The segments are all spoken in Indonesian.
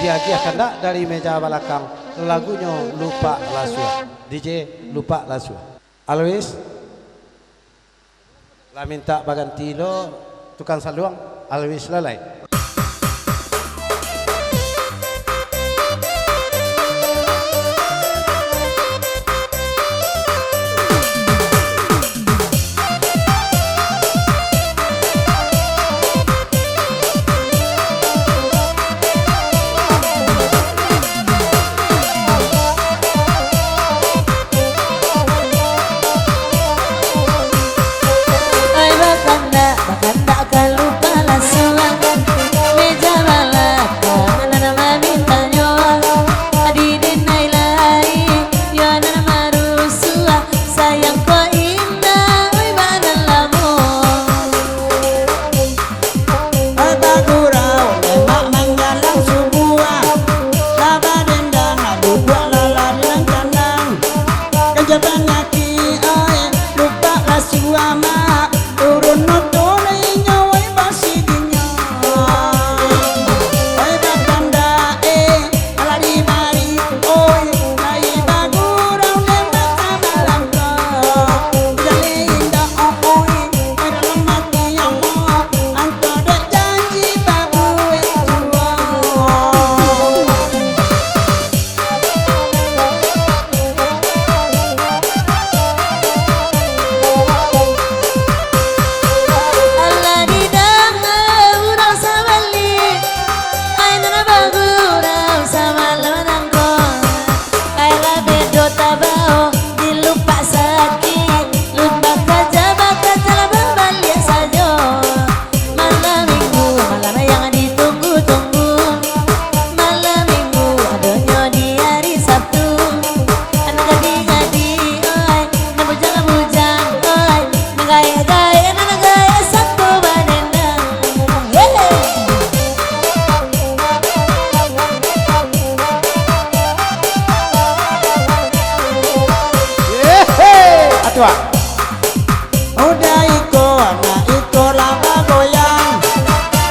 dihadiahkan dak dari meja belakang lagunya Lupa Lasua. DJ Lupa Lasua. Always lah minta baganti lo tukang saluang always lalai. Udah iko anak iko lama goyang,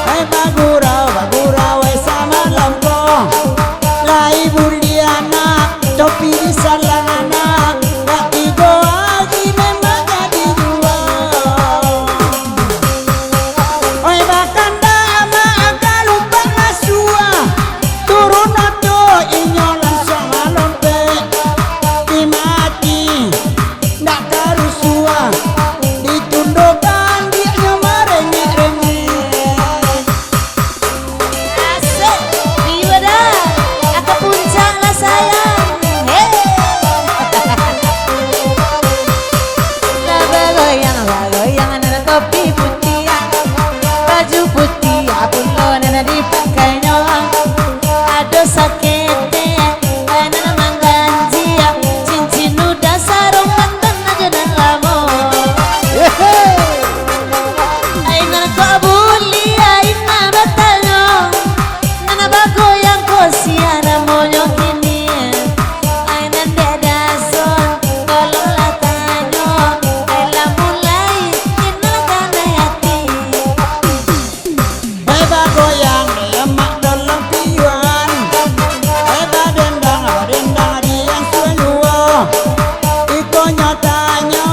hai bagurau sama lampo, lai buliana topi di salana, gak tigo lagi memang jadi dua. Oi bakanda ama agak lupa Lasua, turun oto inyolan sama lompe, dimati. Ditundukkan dia merengek-rengek. Asik, riwada, aku puncak lah sayang. Lah bagoyang anak topi putih, baju putih, apun lo nana dipakainya. Ada sakete, anak mangganji, cincin udah sarung mantan aja dan lama. Aina kabuli, aina batalyo, nana bagoyang kosiana monyo kini. Aina dedason, kalau latanyo, aina mulai inalakan hati. Hai bagoyang lemak dalam piuan, hai badendang dian suanyuo, iko nyatanya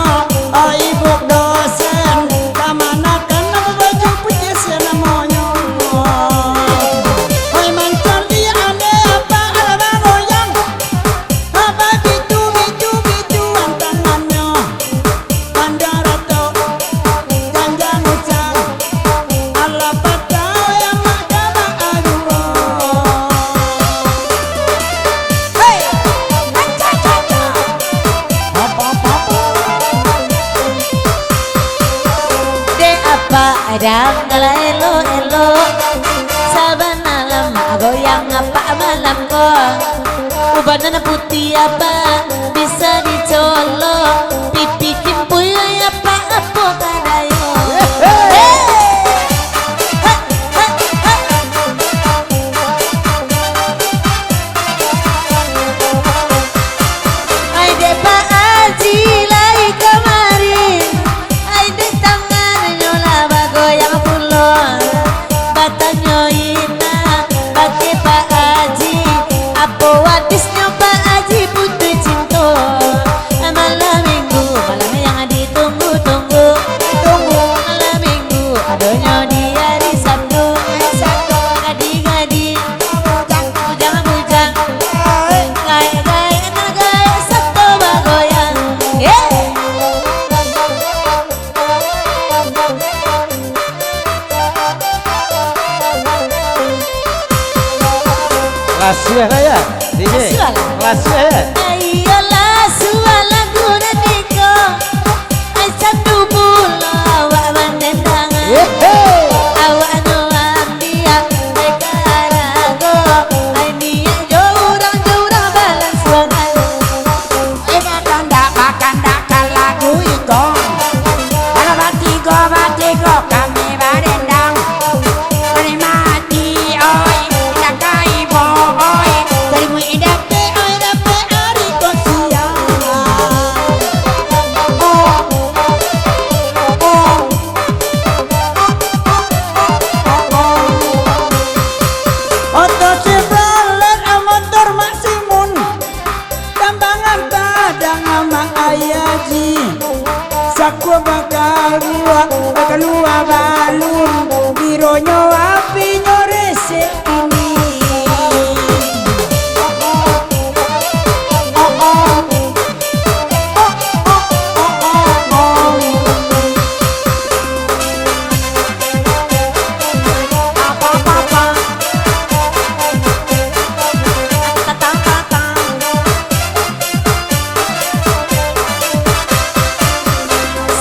ibu dosen kamanakan nama baju putih senamonyo. Hai mancan dia ane apa ala goyang, apa bitu tangannya, bandarato janjang ucap ala patah yang makdama aduh. Hey, De apa ada ngala elo saban malam goyang apa malam ko ubana putih apa bisa dicolok pipi kimpuy apa kadayo. Ay de pa aji lai kemari, ay de tangan nyola bagoyang pulo, batang nyoina pakai pa aji. Lasu lah ya. DJ. Lasu ya. Ayo lasu lagu naniko. Ai sandu bula awak menendangan. Awak no ambia ai karago. Ai niat jorang balan suangan. Makan lagu iko. Kalau batigo kami barendang. Menikmati oi, dakai boy. Terimu dape hari kosiang. Oto Chevrolet motor Maximun. Tambangan kadang sama ayaji. Sakwa bakal luar balun. Bironyo api nyorese ini.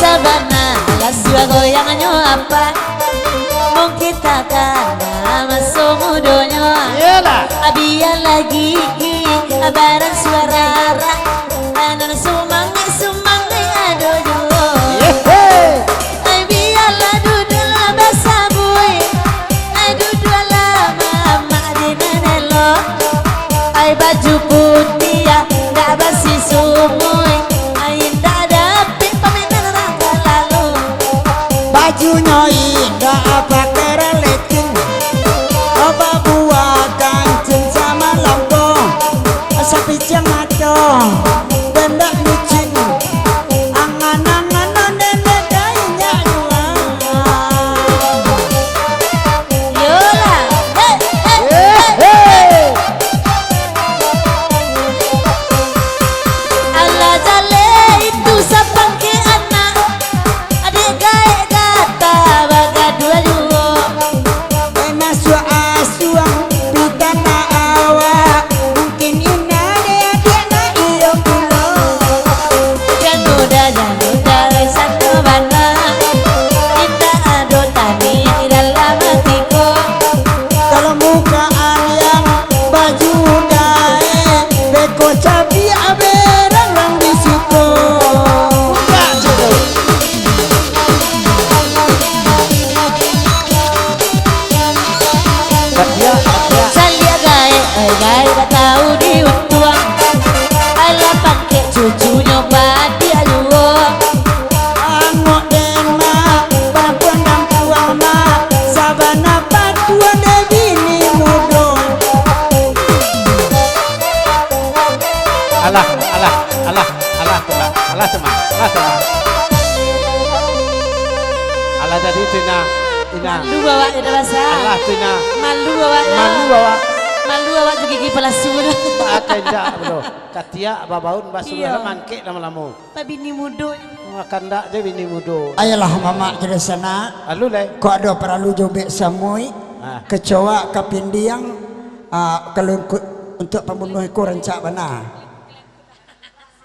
Sabana lasu goyangannya apa? Mungkin takkan masuk mudonya. Iyalah. Abia lagi abaran suara anon sumangai adoyo. Ai biarlah duduklah basabui. Ai duduklah mama di nenelo. Ai baju putih ya dak basi sumui. Ai ndak dapet pamenan rangka lalu. Bajunya indah apa kereleting. Apa buah kancing sama lombong. Sapi cemato benda micin. Angan-angan nenek kayaknya dua. Yola, hey. Allah jale itu sapang ke anak. Adik gaek kata baga dua-dua. Masuk asuang pitana awak. Mungkin ina dia na iyo pulo. Januda satu bana. Kita ado tani dalam hatiku. Kalau mukaan yang baju dae beko cabi aberang lang di situ. Salia gaek tak tahu diuntuang. Alah pakai cucunya padi aluo. Angok dema bapuan dan puang ma sabana patuan de bini mudo. Alah teman. Alah jadi tina. Malu bawa ada bahasa. Alah tina. Malu bawa. Malu bawa juga gigi pelasu. Pakai dak bro. Katia babaun basulah mangke lama-lama. Bini mudo. Makan dak je bini mudo. Ayolah mama jadi sana. Alu le. Kau ada perlu jobek samui. Kecoa kapindiang kalau untuk pembunuh ku rencak bana.